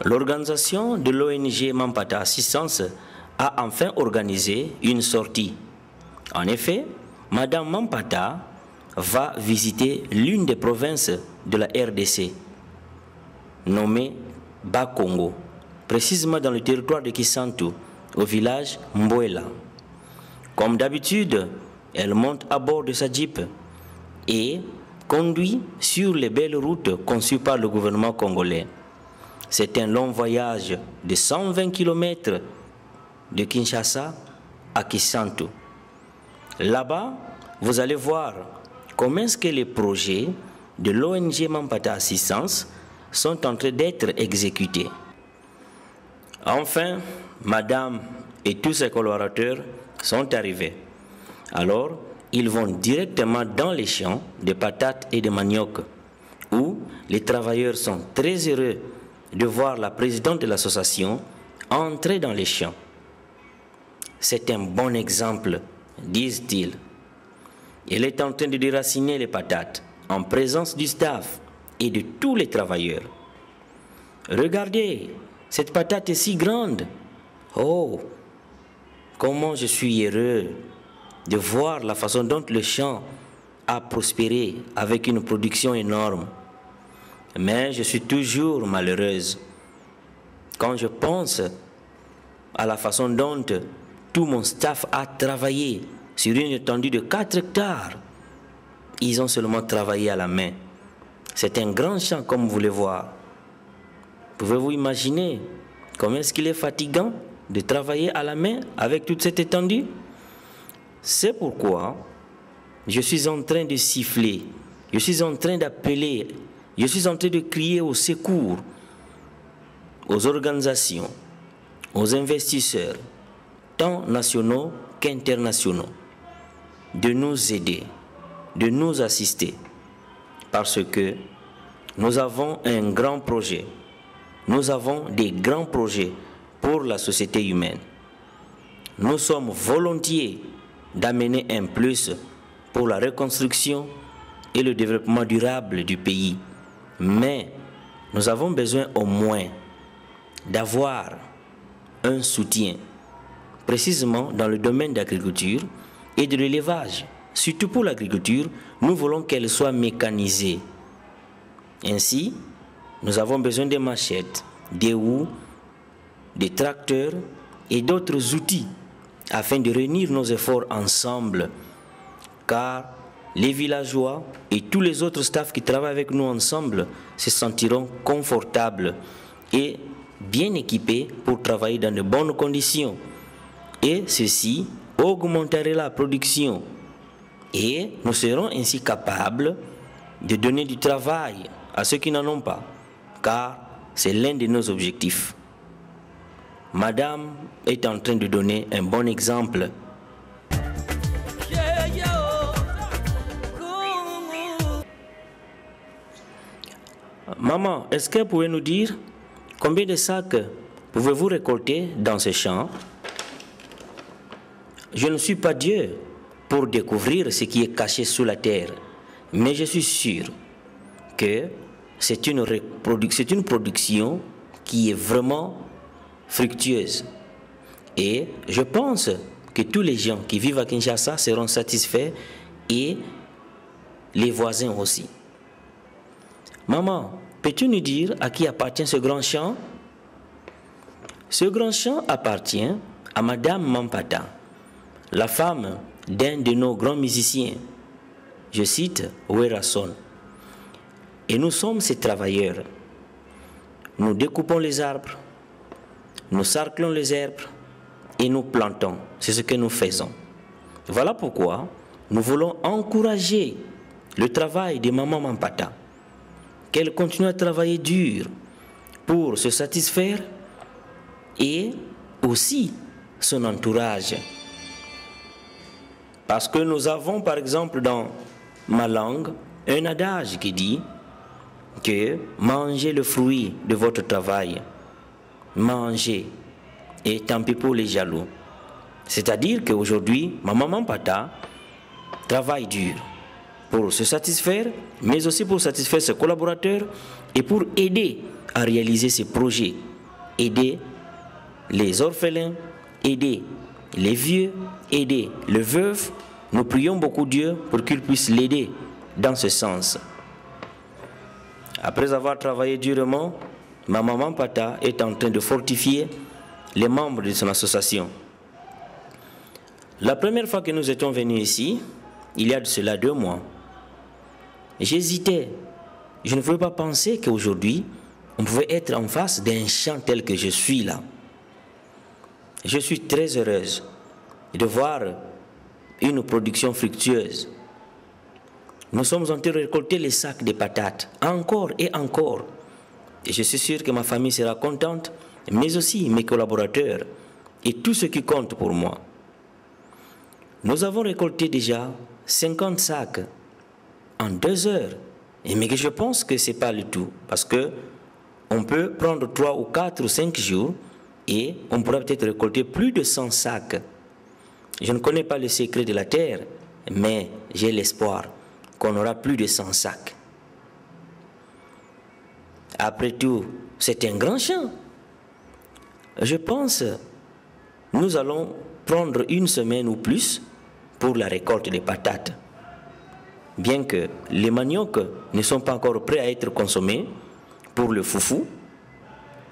L'organisation de l'ONG Mampata Assistance a enfin organisé une sortie. En effet, Madame Mampata va visiter l'une des provinces de la RDC, nommée Bas-Congo, précisément dans le territoire de Kisantu, au village Mbouela. Comme d'habitude, elle monte à bord de sa Jeep et conduit sur les belles routes conçues par le gouvernement congolais. C'est un long voyage de 120 km de Kinshasa à Kisantu. Là-bas, vous allez voir comment est-ce que les projets de l'ONG Mampata Assistance sont en train d'être exécutés. Enfin, Madame et tous ses collaborateurs sont arrivés. Alors, ils vont directement dans les champs de patates et de manioc, où les travailleurs sont très heureux de voir la présidente de l'association entrer dans les champs. C'est un bon exemple, disent-ils. Elle est en train de déraciner les patates en présence du staff et de tous les travailleurs. Regardez, cette patate est si grande. Oh, comment je suis heureux de voir la façon dont le champ a prospéré avec une production énorme. Mais je suis toujours malheureuse quand je pense à la façon dont tout mon staff a travaillé sur une étendue de 4 hectares. Ils ont seulement travaillé à la main. C'est un grand champ comme vous le voyez. Pouvez-vous imaginer comment est-ce qu'il est fatigant de travailler à la main avec toute cette étendue? C'est pourquoi je suis en train de siffler, je suis en train d'appeler, je suis en train de crier au secours aux organisations, aux investisseurs, tant nationaux qu'internationaux, de nous aider, de nous assister, parce que nous avons un grand projet, nous avons des grands projets pour la société humaine. Nous sommes volontiers d'amener un plus pour la reconstruction et le développement durable du pays. Mais nous avons besoin au moins d'avoir un soutien, précisément dans le domaine de l'agriculture et de l'élevage. Surtout pour l'agriculture, nous voulons qu'elle soit mécanisée. Ainsi, nous avons besoin de machettes, des houes, des tracteurs et d'autres outils afin de réunir nos efforts ensemble, car les villageois et tous les autres staffs qui travaillent avec nous ensemble se sentiront confortables et bien équipés pour travailler dans de bonnes conditions. Et ceci augmenterait la production et nous serons ainsi capables de donner du travail à ceux qui n'en ont pas, car c'est l'un de nos objectifs. Madame est en train de donner un bon exemple. Maman, est-ce que vous pouvez nous dire combien de sacs pouvez-vous récolter dans ce champ? Je ne suis pas Dieu pour découvrir ce qui est caché sous la terre, mais je suis sûr que c'est une production qui est vraiment fructueuse. Et je pense que tous les gens qui vivent à Kinshasa seront satisfaits et les voisins aussi. Maman, peux-tu nous dire à qui appartient ce grand champ? Ce grand champ appartient à Madame Mampata, la femme d'un de nos grands musiciens. Je cite Werason. Et nous sommes ces travailleurs. Nous découpons les arbres, nous sarclons les herbes et nous plantons. C'est ce que nous faisons. Voilà pourquoi nous voulons encourager le travail de Maman Mampata, qu'elle continue à travailler dur pour se satisfaire et aussi son entourage. Parce que nous avons par exemple dans ma langue un adage qui dit que mangez le fruit de votre travail. manger. Et tant pis pour les jaloux. C'est-à-dire qu'aujourd'hui, ma maman Pata travaille dur pour se satisfaire, mais aussi pour satisfaire ses collaborateurs et pour aider à réaliser ses projets. Aider les orphelins, aider les vieux, aider le veuf. Nous prions beaucoup Dieu pour qu'il puisse l'aider dans ce sens. Après avoir travaillé durement, ma maman Pata est en train de fortifier les membres de son association. La première fois que nous étions venus ici, il y a de cela 2 mois, j'hésitais. Je ne pouvais pas penser qu'aujourd'hui, on pouvait être en face d'un champ tel que je suis là. Je suis très heureuse de voir une production fructueuse. Nous sommes en train de récolter les sacs de patates, encore et encore. Et je suis sûr que ma famille sera contente, mais aussi mes collaborateurs et tout ce qui compte pour moi. Nous avons récolté déjà 50 sacs en 2 heures. Mais je pense que ce n'est pas le tout, parce que on peut prendre 3 ou 4 ou 5 jours et on pourra peut-être récolter plus de 100 sacs. Je ne connais pas le secret de la terre, mais j'ai l'espoir qu'on aura plus de 100 sacs. Après tout, c'est un grand champ. Je pense que nous allons prendre 1 semaine ou plus pour la récolte des patates. Bien que les maniocs ne sont pas encore prêts à être consommés pour le foufou,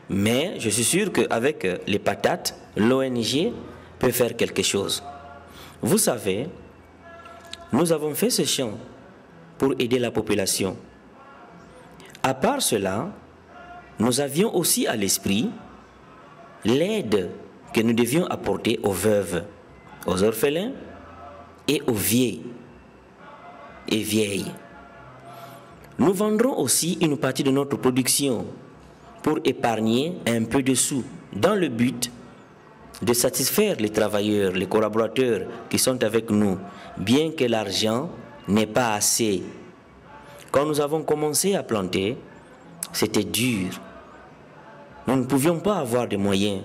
mais je suis sûr qu'avec les patates, l'ONG peut faire quelque chose. Vous savez, nous avons fait ce champ pour aider la population. À part cela, nous avions aussi à l'esprit l'aide que nous devions apporter aux veuves, aux orphelins et aux vieilles. Nous vendrons aussi une partie de notre production pour épargner un peu de sous dans le but de satisfaire les travailleurs, les collaborateurs qui sont avec nous, bien que l'argent n'est pas assez. Quand nous avons commencé à planter, c'était dur. Nous ne pouvions pas avoir de moyens.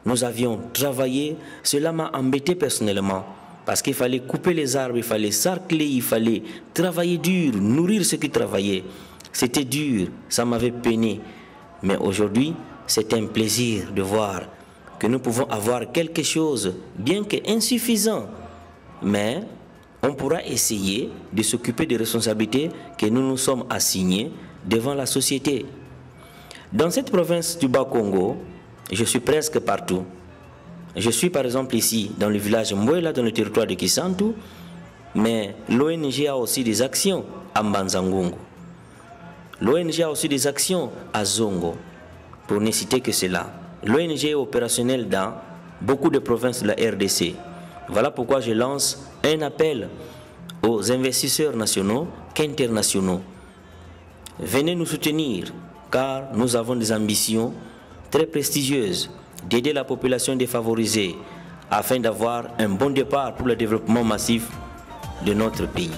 Nous avions travaillé, cela m'a embêté personnellement. Parce qu'il fallait couper les arbres, il fallait sarcler, il fallait travailler dur, nourrir ceux qui travaillaient. C'était dur, ça m'avait peiné. Mais aujourd'hui, c'est un plaisir de voir que nous pouvons avoir quelque chose, bien qu'insuffisant. Mais on pourra essayer de s'occuper des responsabilités que nous nous sommes assignées devant la société. Dans cette province du Bas-Congo, je suis presque partout. Je suis par exemple ici, dans le village Mbouela, dans le territoire de Kisantu, mais l'ONG a aussi des actions à Mbanzangungu. L'ONG a aussi des actions à Zongo, pour ne citer que cela. L'ONG est opérationnelle dans beaucoup de provinces de la RDC. Voilà pourquoi je lance un appel aux investisseurs nationaux qu'internationaux. Venez nous soutenir, car nous avons des ambitions très prestigieuses d'aider la population défavorisée afin d'avoir un bon départ pour le développement massif de notre pays.